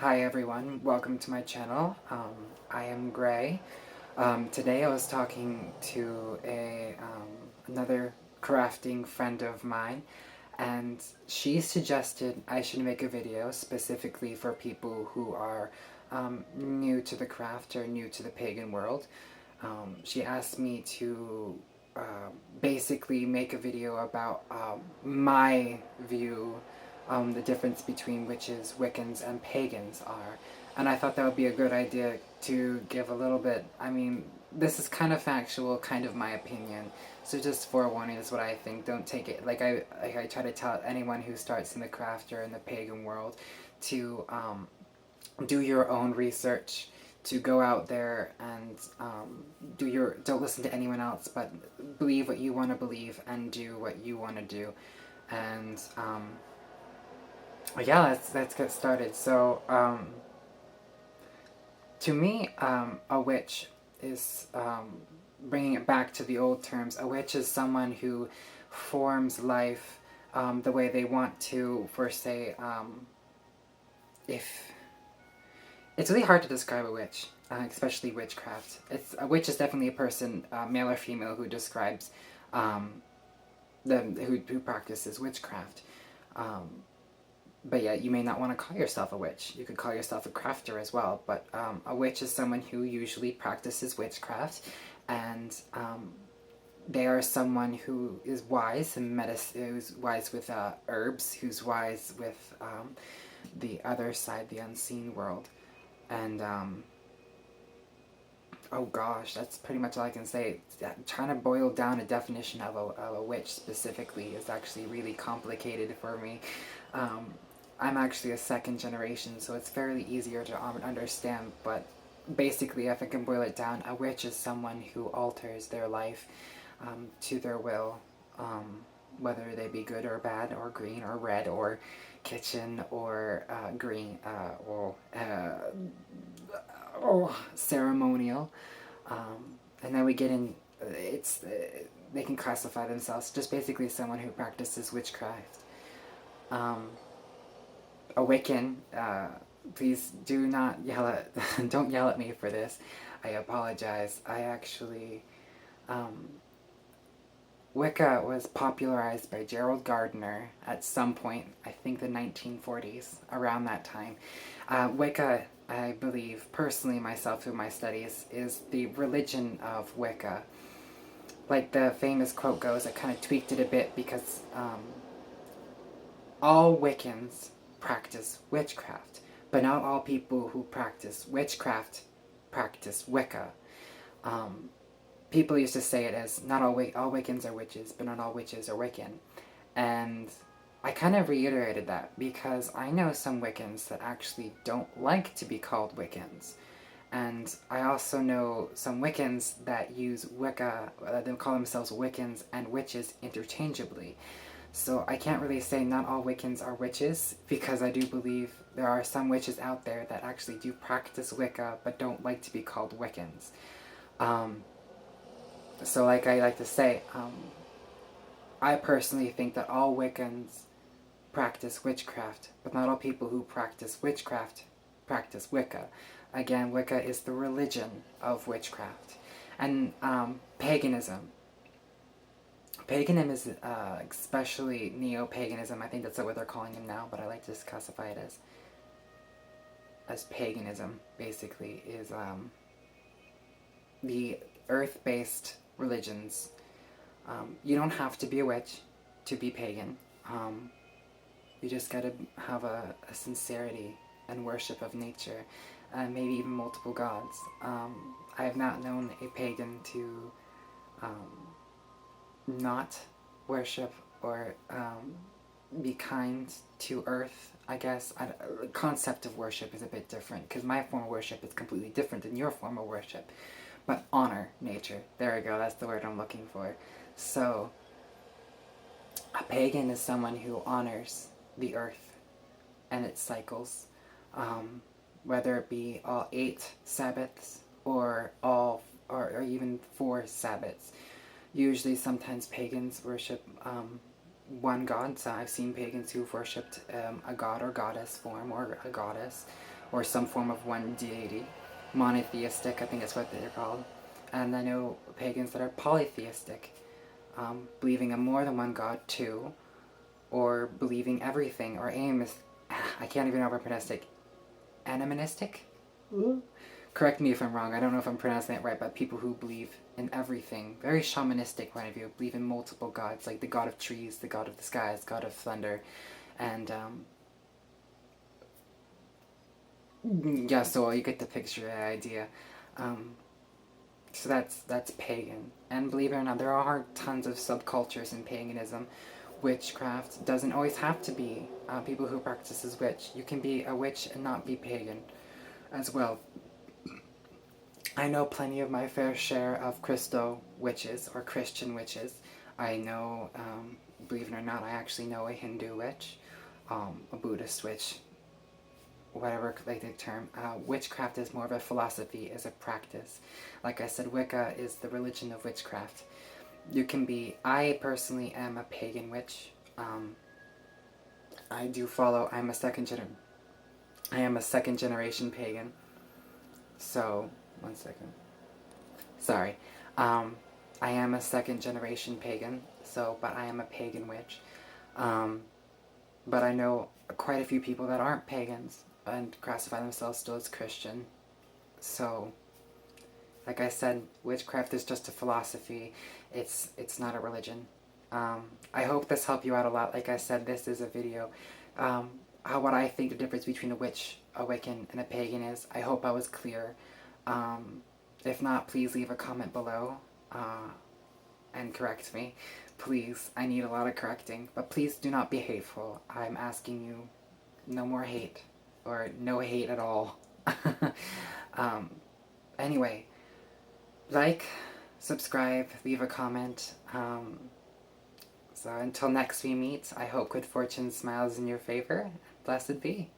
Hi everyone, welcome to my channel. I am Gray. Today I was talking to another crafting friend of mine, and she suggested I should make a video specifically for people who are new to the craft or new to the pagan world. She asked me to basically make a video about my view, the difference between witches, Wiccans, and pagans are. And I thought that would be a good idea to give a little bit. I mean, this is kind of factual, kind of my opinion. So just forewarning, is what I think. Don't take it like I try to tell anyone who starts in the craft or in the pagan world to do your own research, to go out there and don't listen to anyone else, but believe what you want to believe and do what you want to do. And yeah, let's get started. So to me, a witch is, bringing it back to the old terms, a witch is someone who forms life the way they want to, for say, if it's really hard to describe a witch, especially witchcraft. A witch is definitely a person, male or female, who describes who practices witchcraft. But yeah, you may not want to call yourself a witch. You could call yourself a crafter as well. But a witch is someone who usually practices witchcraft, and they are someone who is wise in medicine, who's wise with herbs, who's wise with the other side, the unseen world. And oh gosh, that's pretty much all I can say. Trying to boil down a definition of a witch specifically is actually really complicated for me. I'm actually a second generation, so it's fairly easier to understand, but basically, if I can boil it down, a witch is someone who alters their life to their will, whether they be good or bad, or green or red, or kitchen, or green, or ceremonial. And then we get in, they can classify themselves just basically someone who practices witchcraft. A Wiccan, please do not yell at, don't yell at me for this. I apologize. I actually, Wicca was popularized by Gerald Gardner at some point, I think the 1940s, around that time. Wicca, I believe, personally myself through my studies, is the religion of Wicca. Like the famous quote goes, I kind of tweaked it a bit because all Wiccans practice witchcraft, but not all people who practice witchcraft practice Wicca. People used to say it as, not all Wiccans are witches, but not all witches are Wiccan. And I kind of reiterated that because I know some Wiccans that actually don't like to be called Wiccans. And I also know some Wiccans that use Wicca, they call themselves Wiccans and witches interchangeably. So I can't really say not all Wiccans are witches, because I do believe there are some witches out there that actually do practice Wicca, but don't like to be called Wiccans. So like I like to say, I personally think that all Wiccans practice witchcraft, but not all people who practice witchcraft practice Wicca. Again, Wicca is the religion of witchcraft. And paganism. Paganism is, especially neo-paganism, I think that's what they're calling him now, but I like to just classify it as paganism, basically, is the earth-based religions. You don't have to be a witch to be pagan. You just gotta have a sincerity and worship of nature, and maybe even multiple gods. I have not known a pagan to not worship or be kind to earth, I guess. The concept of worship is a bit different, because my form of worship is completely different than your form of worship. But honor nature. There we go, that's the word I'm looking for. So, a pagan is someone who honors the earth and its cycles, whether it be all 8 Sabbaths or or even 4 Sabbaths. Usually, sometimes pagans worship one god. So I've seen pagans who've worshipped a god or goddess form, or a goddess, or some form of one deity. Monotheistic, I think that's what they're called. And I know pagans that are polytheistic, believing in more than one god too, or believing everything, or I can't even know if I pronounced it, animistic? Correct me if I'm wrong, I don't know if I'm pronouncing it right, but people who believe in everything, very shamanistic point of view, believe in multiple gods, like the god of trees, the god of the skies, god of thunder, and yeah, so you get the picture, the idea. So that's pagan. And believe it or not, there are tons of subcultures in paganism. Witchcraft doesn't always have to be people who practice as witch. You can be a witch and not be pagan as well. I know plenty of my fair share of Christo witches, or Christian witches. I know, believe it or not, I actually know a Hindu witch, a Buddhist witch, whatever they term. Witchcraft is more of a philosophy, is a practice. Like I said, Wicca is the religion of witchcraft. You can be, I personally am a pagan witch. I do follow, I am a second generation pagan. So, one second. Sorry. I am a second generation pagan, but I am a pagan witch. But I know quite a few people that aren't pagans and classify themselves still as Christian. So, like I said, witchcraft is just a philosophy. It's not a religion. I hope this helped you out a lot. Like I said, this is a video. What I think the difference between a witch, a Wiccan, and a pagan is. I hope I was clear. If not, please leave a comment below and correct me. Please, I need a lot of correcting. But please do not be hateful. I'm asking you, no more hate. Or no hate at all. Anyway, like, subscribe, leave a comment. So until next we meet, I hope good fortune smiles in your favor. Blessed be.